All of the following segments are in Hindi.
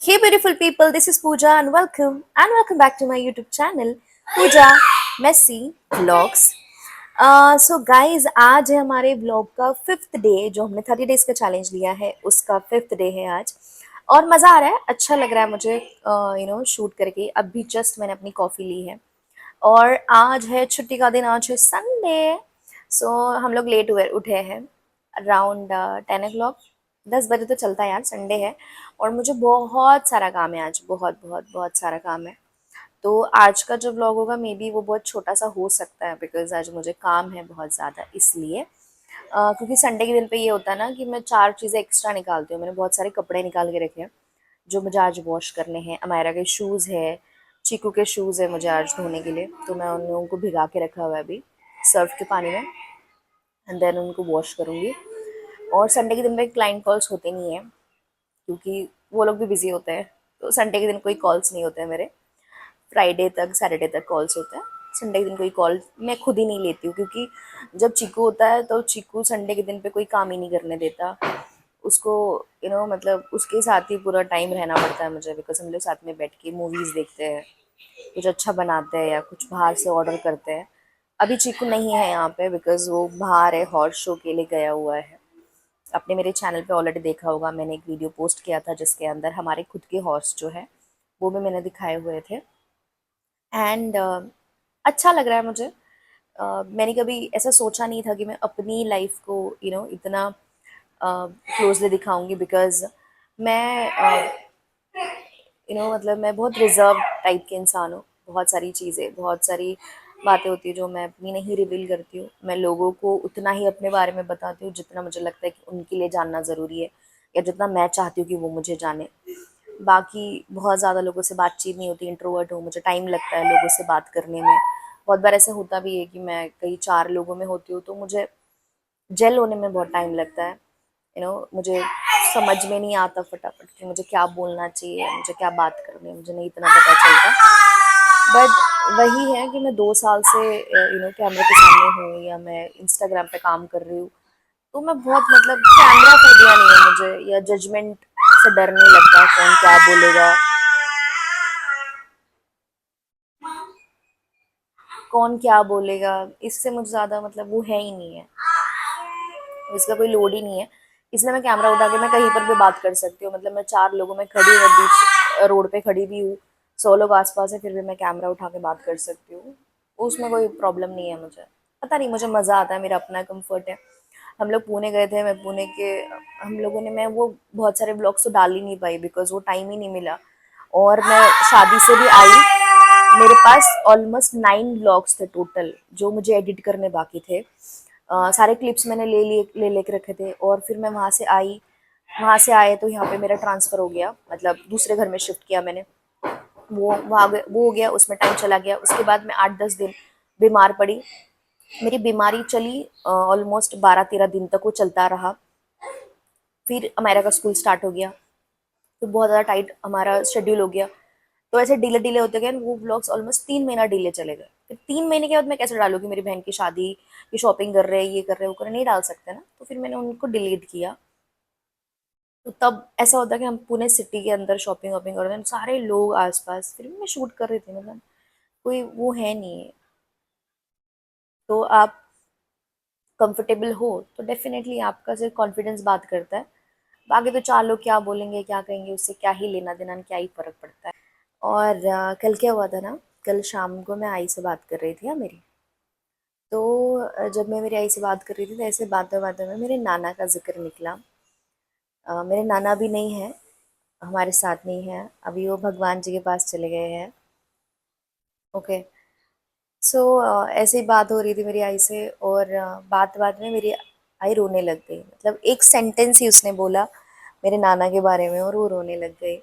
Hey beautiful people, this is Pooja and welcome back to my YouTube channel Pooja Messy Vlogs. So guys आज है हमारे व्लॉग का फिफ्थ डे। जो हमने 30 डेज का चैलेंज लिया है उसका फिफ्थ डे है आज। और मज़ा आ रहा है, अच्छा लग रहा है मुझे शूट करके। अभी जस्ट मैंने अपनी कॉफ़ी ली है और आज है छुट्टी का दिन, आज है संडे। सो हम लोग लेट हुए उठे हैं अराउंड 10 o'clock। 10 बजे तो चलता है यार, संडे है। और मुझे बहुत सारा काम है आज, बहुत बहुत बहुत सारा काम है। तो आज का जो व्लॉग होगा मे बी वो बहुत छोटा सा हो सकता है, बिकॉज आज मुझे काम है बहुत ज़्यादा इसलिए। क्योंकि संडे के दिन पे ये होता है ना कि मैं 4 चीज़ें एक्स्ट्रा निकालती हूँ। मैंने बहुत सारे कपड़े निकाल के रखे हैं जो मुझे आज वॉश करने हैं। अमायरा के शूज़ है, चीकू के शूज़ है मुझे आज धोने के लिए, तो मैं उन लोगों को भिगा के रखा हुआ है अभी सर्फ के पानी में, एंड देन उनको वॉश करूँगी। और संडे के दिन पे क्लाइंट कॉल्स होते नहीं हैं क्योंकि वो लोग भी बिजी होते हैं, तो संडे के दिन कोई कॉल्स नहीं होते हैं मेरे। फ्राइडे तक सैटरडे तक कॉल्स होते हैं। संडे के दिन कोई कॉल मैं खुद ही नहीं लेती हूँ, क्योंकि जब चीकू होता है तो चीकू संडे के दिन पे कोई काम ही नहीं करने देता उसको। मतलब उसके साथ ही पूरा टाइम रहना पड़ता है मुझे, बिकॉज हम लोग साथ में बैठ के मूवीज़ देखते हैं, कुछ अच्छा बनाते हैं या कुछ बाहर से ऑर्डर करते हैं। अभी चीकू नहीं है यहाँ पे बिकॉज वो बाहर है, हॉर्स शो के लिए गया हुआ है। आपने मेरे चैनल पे ऑलरेडी देखा होगा, मैंने एक वीडियो पोस्ट किया था जिसके अंदर हमारे खुद के हॉर्स जो है वो भी मैंने दिखाए हुए थे। एंड अच्छा लग रहा है मुझे। मैंने कभी ऐसा सोचा नहीं था कि मैं अपनी लाइफ को इतना क्लोजली दिखाऊंगी, बिकॉज मैं मतलब मैं बहुत रिजर्व टाइप के इंसान हूँ। बहुत सारी चीज़ें, बहुत सारी बातें होती है जो मैं अपनी नहीं रिवील करती हूँ। मैं लोगों को उतना ही अपने बारे में बताती हूँ जितना मुझे लगता है कि उनके लिए जानना ज़रूरी है, या जितना मैं चाहती हूँ कि वो मुझे जाने। बाकी बहुत ज़्यादा लोगों से बातचीत नहीं होती, इंट्रोवर्ट हूँ, मुझे टाइम लगता है लोगों से बात करने में। बहुत बार ऐसा होता भी है कि मैं कई 4 लोगों में होती हूँ तो मुझे जेल होने में बहुत टाइम लगता है। मुझे समझ में नहीं आता फटाफट कि मुझे क्या बोलना चाहिए, मुझे क्या बात करनी है, मुझे नहीं इतना पता चलता। बट वही है कि मैं 2 साल से कैमरे के सामने हूँ या मैं इंस्टाग्राम पे काम कर रही हूँ, तो मैं बहुत मतलब कैमरा फोबिया नहीं है मुझे, या जजमेंट से डर नहीं लगता कौन क्या बोलेगा, कौन क्या बोलेगा। इससे मुझे ज़्यादा मतलब वो है ही नहीं है, इसका कोई लोड ही नहीं है। इसलिए मैं कैमरा उठा के मैं कहीं पर भी बात कर सकती हूँ। मतलब मैं 4 लोगों में खड़ी हूँ, बीच रोड पे खड़ी भी हूँ, 100 लोग आसपास है, फिर भी मैं कैमरा उठा के बात कर सकती हूँ। उसमें कोई प्रॉब्लम नहीं है मुझे। पता नहीं, मुझे मज़ा आता है, मेरा अपना कंफर्ट है। हम लोग पुणे गए थे, मैं पुणे के हम लोगों ने मैं वो बहुत सारे ब्लॉग्स तो डाल ही नहीं पाई बिकॉज वो टाइम ही नहीं मिला। और मैं शादी से भी आई, मेरे पास ऑलमोस्ट 9 ब्लॉग्स थे टोटल जो मुझे एडिट करने बाकी थे। सारे क्लिप्स मैंने ले लेके रखे थे, और फिर मैं वहाँ से आई। वहाँ से आए तो यहाँ पे मेरा ट्रांसफ़र हो गया, मतलब दूसरे घर में शिफ्ट किया मैंने। वो हो गया, उसमें टाइम चला गया। उसके बाद मैं 8-10 दिन बीमार पड़ी। मेरी बीमारी चली ऑलमोस्ट 12-13 दिन तक वो चलता रहा। फिर अमेरिका का स्कूल स्टार्ट हो गया, तो बहुत ज़्यादा टाइट हमारा शेड्यूल हो गया। तो ऐसे डिले डिले होते गए, वो व्लॉग्स ऑलमोस्ट 3 महीना डिले चले गए। फिर 3 महीने के बाद मैं कैसे डालूँ कि मेरी बहन की शादी की शॉपिंग कर रहे हैं, ये कर रहे हैं, वो कर रहे हैं, नहीं डाल सकते ना। तो फिर मैंने उनको डिलीट किया। तो तब ऐसा होता है कि हम पुणे सिटी के अंदर शॉपिंग वॉपिंग कर रहे हैं, सारे लोग आसपास, फिर भी मैं शूट कर रही थी। मतलब कोई वो है नहीं है। तो आप कंफर्टेबल हो तो डेफिनेटली आपका सिर्फ कॉन्फिडेंस बात करता है। बाकी तो 4 लोग क्या बोलेंगे क्या कहेंगे उससे क्या ही लेना देना, क्या ही फर्क पड़ता है। और कल क्या हुआ था ना, कल शाम को मैं आई से बात कर रही थी मेरी। तो जब मैं मेरी आई से बात कर रही थी तो ऐसे बातों बातों में मेरे नाना का जिक्र निकला। मेरे नाना भी नहीं है, हमारे साथ नहीं है अभी, वो भगवान जी के पास चले गए हैं। ओके। सो ऐसे ही बात हो रही थी मेरी आई से, और बात बात में मेरी आई रोने लग गई। मतलब एक सेंटेंस ही उसने बोला मेरे नाना के बारे में और वो रोने लग गई।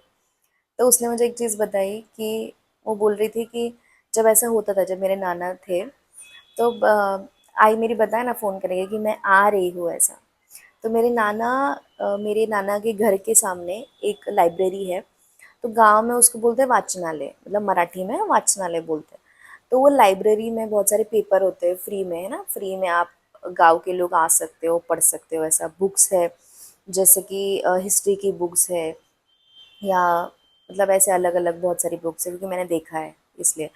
तो उसने मुझे एक चीज़ बताई कि वो बोल रही थी कि जब ऐसा होता था, जब मेरे नाना थे, तो आई मेरी बताया ना फ़ोन करेंगे कि मैं आ रही हूँ ऐसा। तो मेरे नाना के घर के सामने एक लाइब्रेरी है। तो गांव में उसको बोलते हैं वाचनालय, मतलब मराठी में वाचनालय बोलते हैं। तो वो लाइब्रेरी में बहुत सारे पेपर होते हैं फ्री में, है ना, फ्री में आप गांव के लोग आ सकते हो, पढ़ सकते हो। ऐसा बुक्स है, जैसे कि हिस्ट्री की बुक्स है, या मतलब ऐसे अलग अलग बहुत सारी बुक्स है, क्योंकि मैंने देखा है इसलिए।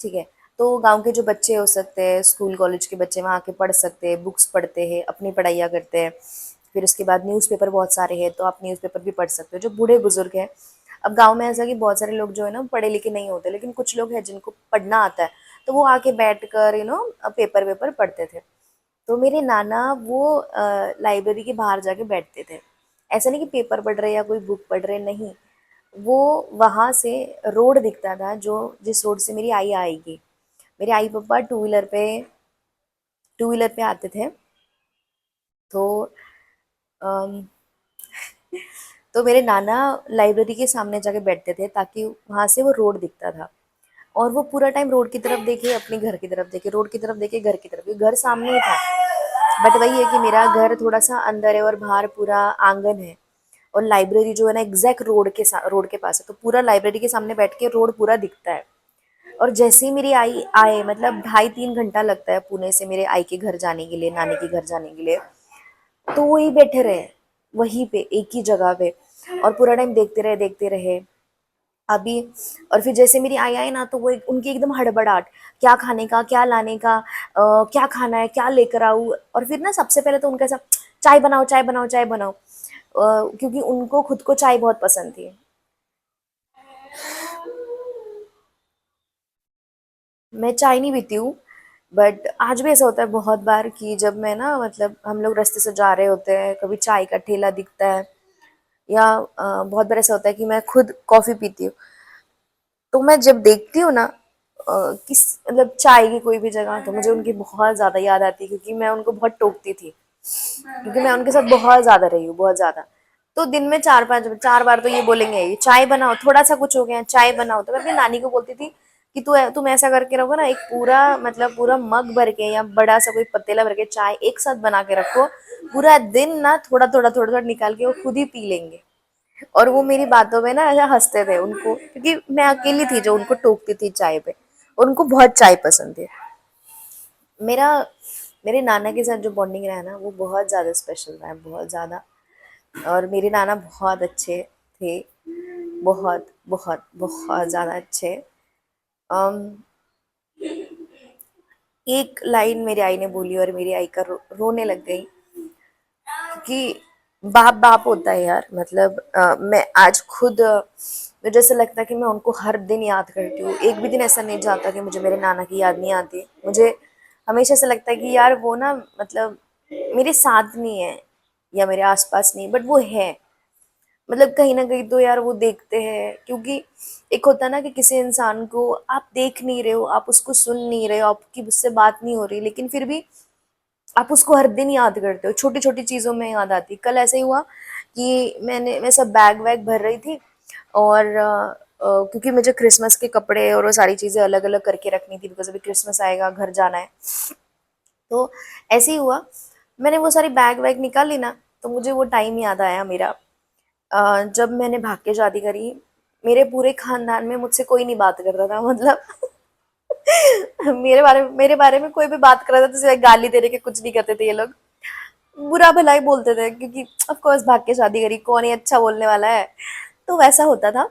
ठीक है। तो गांव के जो बच्चे हो सकते हैं, स्कूल कॉलेज के बच्चे वहाँ आके पढ़ सकते हैं, बुक्स पढ़ते हैं, अपनी पढ़ाइयाँ करते हैं। फिर उसके बाद न्यूज़पेपर बहुत सारे हैं, तो आप न्यूज़पेपर भी पढ़ सकते हो, जो बूढ़े बुजुर्ग हैं। अब गांव में ऐसा कि बहुत सारे लोग जो है ना पढ़े लिखे नहीं होते, लेकिन कुछ लोग हैं जिनको पढ़ना आता है, तो वो आके बैठ कर पेपर वेपर पढ़ते थे। तो मेरे नाना वो लाइब्रेरी के बाहर जाके बैठते थे। ऐसा नहीं कि पेपर पढ़ रहे या कोई बुक पढ़ रहे, नहीं। वो वहाँ से रोड दिखता था, जो जिस रोड से मेरी आई आएगी। मेरे आई पापा टू व्हीलर पे आते थे। तो अम, तो मेरे नाना लाइब्रेरी के सामने जाके बैठते थे, ताकि वहाँ से वो रोड दिखता था। और वो पूरा टाइम रोड की तरफ देखे, अपने घर की तरफ देखे, रोड की तरफ देखे, घर की तरफ, घर सामने ही था। बट वही है कि मेरा घर थोड़ा सा अंदर है और बाहर पूरा आंगन है। और लाइब्रेरी जो है ना एग्जैक्ट रोड के पास है, तो पूरा लाइब्रेरी के सामने बैठ के रोड पूरा दिखता है। और जैसे ही मेरी आई आए, मतलब 2.5-3 घंटा लगता है पुणे से मेरे आई के घर जाने के लिए, नानी के घर जाने के लिए। तो वही बैठे रहे, वहीं पे एक ही जगह पे, और पूरा टाइम देखते रहे। अभी और फिर जैसे मेरी आई आई ना, तो वो उनकी एकदम हड़बड़ाहट, क्या खाने का, क्या लाने का, क्या खाना है, क्या लेकर आऊँ। और फिर ना सबसे पहले तो उनका सब, चाय बनाओ, चाय बनाओ, चाय बनाओ। क्योंकि उनको खुद को चाय बहुत पसंद थी। मैं चाय नहीं पीती हूँ, बट आज भी ऐसा होता है बहुत बार कि जब मैं ना, मतलब हम लोग रास्ते से जा रहे होते हैं, कभी चाय का ठेला दिखता है, या बहुत बार ऐसा होता है कि मैं खुद कॉफ़ी पीती हूँ। तो मैं जब देखती हूँ ना किस मतलब चाय की कोई भी जगह, तो मुझे उनकी बहुत ज़्यादा याद आती है, क्योंकि मैं उनको बहुत टोकती थी। क्योंकि मैं उनके साथ बहुत ज़्यादा रही हूँ, बहुत ज़्यादा। तो दिन में 4 बार तो ये बोलेंगे, ये चाय बनाओ, थोड़ा सा कुछ हो गया, चाय बनाओ। तो मैं अपनी नानी को बोलती थी कि तुम ऐसा करके रखो ना, एक पूरा मतलब पूरा मग भर के या बड़ा सा कोई पतीला भर के चाय एक साथ बना के रखो। पूरा दिन ना थोड़ा थोड़ा निकाल के वो खुद ही पी लेंगे। और वो मेरी बातों में ना ऐसा हंसते थे उनको, क्योंकि मैं अकेली थी जो उनको टोकती थी चाय पे। उनको बहुत चाय पसंद थी। मेरा मेरे नाना के साथ जो बॉन्डिंग रहा है ना, वो बहुत ज़्यादा स्पेशल रहा है, बहुत ज़्यादा। और मेरे नाना बहुत अच्छे थे, बहुत बहुत बहुत ज़्यादा अच्छे। अम, एक लाइन मेरी आई ने बोली और मेरी आई का रोने लग गई, क्योंकि बाप बाप होता है यार। मतलब मैं आज खुद मुझे ऐसा लगता है कि मैं उनको हर दिन याद करती हूँ। एक भी दिन ऐसा नहीं जाता कि मुझे मेरे नाना की याद नहीं आती। मुझे हमेशा ऐसा लगता है कि यार वो ना, मतलब मेरे साथ नहीं है या मेरे आसपास नहीं, बट वो है। मतलब कहीं ना कहीं तो यार वो देखते हैं, क्योंकि एक होता है ना कि किसी इंसान को आप देख नहीं रहे हो, आप उसको सुन नहीं रहे हो, आपकी उससे बात नहीं हो रही, लेकिन फिर भी आप उसको हर दिन याद करते हो, छोटी छोटी चीज़ों में याद आती। कल ऐसे ही हुआ कि मैं सब बैग वैग भर रही थी, और क्योंकि मुझे क्रिसमस के कपड़े और वो सारी चीज़ें अलग अलग करके रखनी थी, बिकॉज अभी क्रिसमस आएगा, घर जाना है। तो ऐसे ही हुआ, मैंने वो सारी बैग वैग निकाली ना, तो मुझे वो टाइम याद आया मेरा, जब मैंने भाग के शादी करी। मेरे पूरे खानदान में मुझसे कोई नहीं बात करता था, मतलब मेरे बारे में कोई भी बात कर रहा था तो सिर्फ गाली दे रहे के, कुछ नहीं करते थे ये लोग। बुरा भला ही बोलते थे, क्योंकि ऑफ कोर्स भाग के शादी करी, कौन ही अच्छा बोलने वाला है। तो वैसा होता था।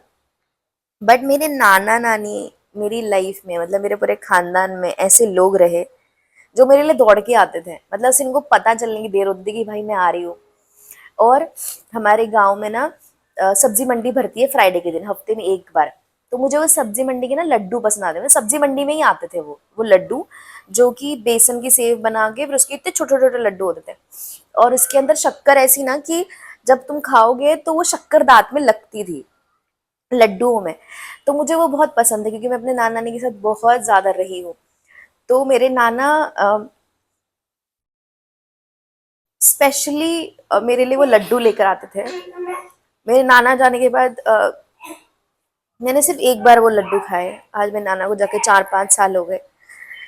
बट मेरे नाना नानी मेरी लाइफ में, मतलब मेरे पूरे खानदान में ऐसे लोग रहे जो मेरे लिए दौड़ के आते थे। मतलब सिर्फ इनको पता चलने की देर होती थी कि भाई मैं आ रही हूँ। और हमारे गांव में ना सब्जी मंडी भरती है फ्राइडे के दिन, हफ्ते में एक बार। तो मुझे वो सब्जी मंडी के ना लड्डू पसंद आते थे। सब्जी मंडी में ही आते थे वो लड्डू, जो कि बेसन की सेव बना के फिर उसके इतने छोटे छोटे लड्डू होते थे। और उसके अंदर शक्कर ऐसी ना कि जब तुम खाओगे तो वो शक्कर दांत में लगती थी लड्डुओं में। तो मुझे वो बहुत पसंद है, क्योंकि मैं अपने नाना नानी के साथ बहुत ज्यादा रही हूँ। तो मेरे नाना स्पेशली मेरे लिए वो लड्डू लेकर आते थे। मेरे नाना जाने के बाद मैंने सिर्फ एक बार वो लड्डू खाए। आज मेरे नाना को जाके 4-5 साल हो गए।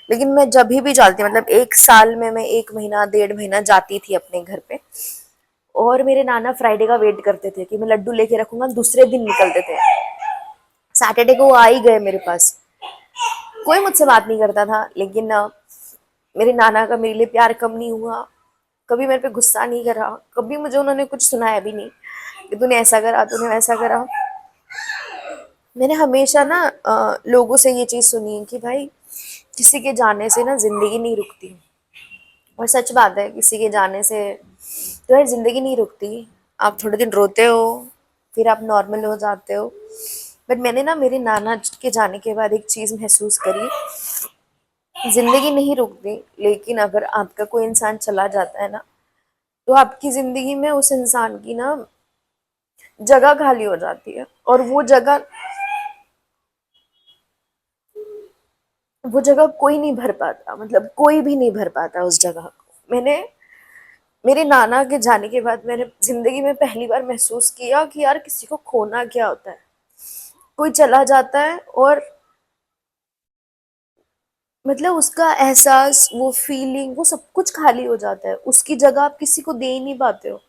लेकिन मैं जब भी जाती, मतलब एक साल में मैं 1 महीना 1.5 महीना जाती थी अपने घर पे। और मेरे नाना फ्राइडे का वेट करते थे कि मैं लड्डू लेके रखूंगा, दूसरे दिन निकलते थे। सैटरडे को वो आ ही गए मेरे पास। कोई मुझसे बात नहीं करता था, लेकिन मेरे नाना का मेरे लिए प्यार कम नहीं हुआ। कभी मेरे पे गुस्सा नहीं करा, कभी मुझे उन्होंने कुछ सुनाया भी नहीं कि तूने ऐसा करा, तूने वैसा करा। मैंने हमेशा ना लोगों से ये चीज़ सुनी है कि भाई किसी के जाने से ना ज़िंदगी नहीं रुकती। और सच बात है, किसी के जाने से जो है ज़िंदगी नहीं रुकती। आप थोड़े दिन रोते हो, फिर आप नॉर्मल हो जाते हो। बट मैंने ना मेरे नाना के जाने के बाद एक चीज़ महसूस करी, ज़िंदगी नहीं रुकती, लेकिन अगर आपका कोई इंसान चला जाता है ना, तो आपकी ज़िंदगी में उस इंसान की ना जगह खाली हो जाती है। और वो जगह कोई नहीं भर पाता, मतलब कोई भी नहीं भर पाता उस जगह को। मैंने मेरे नाना के जाने के बाद मैंने ज़िंदगी में पहली बार महसूस किया कि यार किसी को खोना क्या होता है। कोई चला जाता है और मतलब उसका एहसास, वो फीलिंग, वो सब कुछ खाली हो जाता है। उसकी जगह आप किसी को दे ही नहीं पाते हो।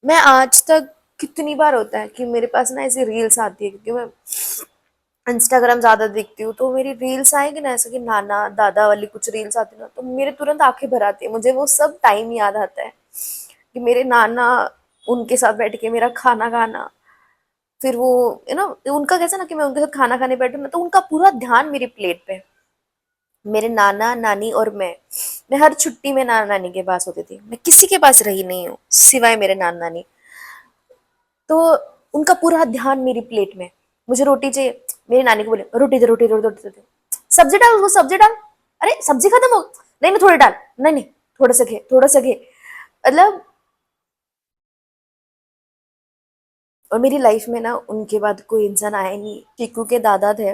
मैं आज तक कितनी बार होता है कि मेरे पास ना ऐसी रील्स आती है, क्योंकि मैं इंस्टाग्राम ज़्यादा देखती हूँ, तो मेरी रील्स आएगी ना ऐसे कि नाना दादा वाली कुछ रील्स आती है ना, तो मेरे तुरंत आंखें भर आती है। मुझे वो सब टाइम याद आता है कि मेरे नाना, उनके साथ बैठ के मेरा खाना खाना, फिर वो उनका कैसा ना कि मैं उनके साथ खाना खाने बैठूँ ना, तो उनका पूरा ध्यान मेरी प्लेट पे। मेरे नाना नानी और मैं हर छुट्टी में नाना नानी के पास होती थी। मैं किसी के पास रही नहीं हूँ सिवाय मेरे नाना नानी। तो उनका पूरा ध्यान मेरी प्लेट में। मुझे रोटी चाहिए, मेरी नानी को बोले रोटी दे रोटी दे रोटी दे, सब्जी डाल, वो सब्जी डाल, अरे सब्जी खत्म हो, नहीं नहीं थोड़ी डाल, नहीं नहीं थोड़ा सा घे, थोड़ा सा घे। मतलब, और मेरी लाइफ में ना उनके बाद कोई इंसान आया नहीं। चीकू के दादा थे,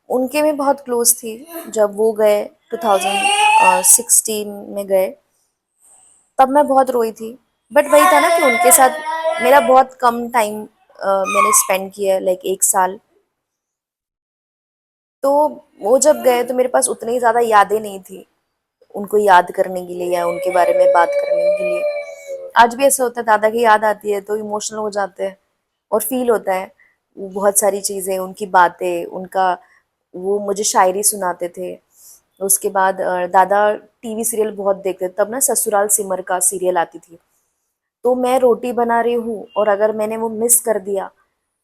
उनके में बहुत क्लोज थी। जब वो गए 2016 में गए, तब मैं बहुत रोई थी। बट वही था ना कि उनके साथ मेरा बहुत कम टाइम मैंने स्पेंड किया, लाइक 1 साल। तो वो जब गए तो मेरे पास उतनी ज़्यादा यादें नहीं थी उनको याद करने के लिए या उनके बारे में बात करने के लिए। आज भी ऐसा होता है, दादा की याद आती है तो इमोशनल हो जाते हैं और फील होता है। वो बहुत सारी चीज़ें, उनकी बातें, उनका, वो मुझे शायरी सुनाते थे। उसके बाद दादा टीवी सीरियल बहुत देखते थे। तब ना ससुराल सिमर का सीरियल आती थी, तो मैं रोटी बना रही हूँ और अगर मैंने वो मिस कर दिया,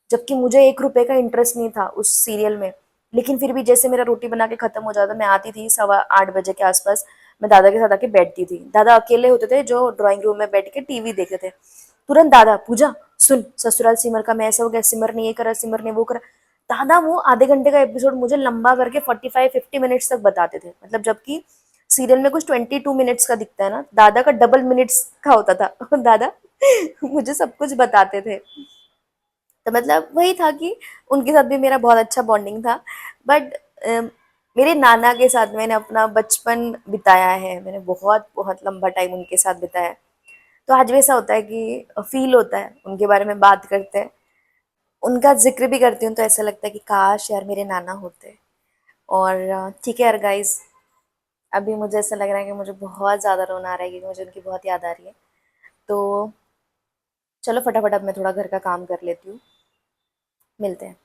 जबकि मुझे 1 रुपए का इंटरेस्ट नहीं था उस सीरियल में, लेकिन फिर भी जैसे मेरा रोटी बना के खत्म हो जाता, मैं आती थी 8:15 बजे के आसपास, मैं दादा के साथ आके बैठती थी। दादा अकेले होते थे जो ड्राइंग रूम में बैठ के टीवी देखते थे। तुरंत दादा, पूजा सुन, ससुराल सिमर का मैं ऐसा हो गया, सिमर ने ये करा, सिमर ने वो करा। दादा वो आधे घंटे का एपिसोड मुझे लंबा करके 45-50 मिनट्स तक बताते थे। मतलब जबकि सीरियल में कुछ 22 मिनट्स का दिखता है ना, दादा का डबल मिनट्स का होता था। और दादा मुझे सब कुछ बताते थे। तो मतलब वही था कि उनके साथ भी मेरा बहुत अच्छा बॉन्डिंग था। बट मेरे नाना के साथ मैंने अपना बचपन बिताया है, मैंने बहुत बहुत लंबा टाइम उनके साथ बिताया है। तो आज भी ऐसा होता है कि फील होता है, उनके बारे में बात करते हैं, उनका जिक्र भी करती हूँ तो ऐसा लगता है कि काश यार मेरे नाना होते। और ठीक है यार गाइस, अभी मुझे ऐसा लग रहा है कि मुझे बहुत ज़्यादा रोना आ रहा है क्योंकि मुझे उनकी बहुत याद आ रही है। तो चलो फटाफट अब मैं थोड़ा घर का काम कर लेती हूँ, मिलते हैं।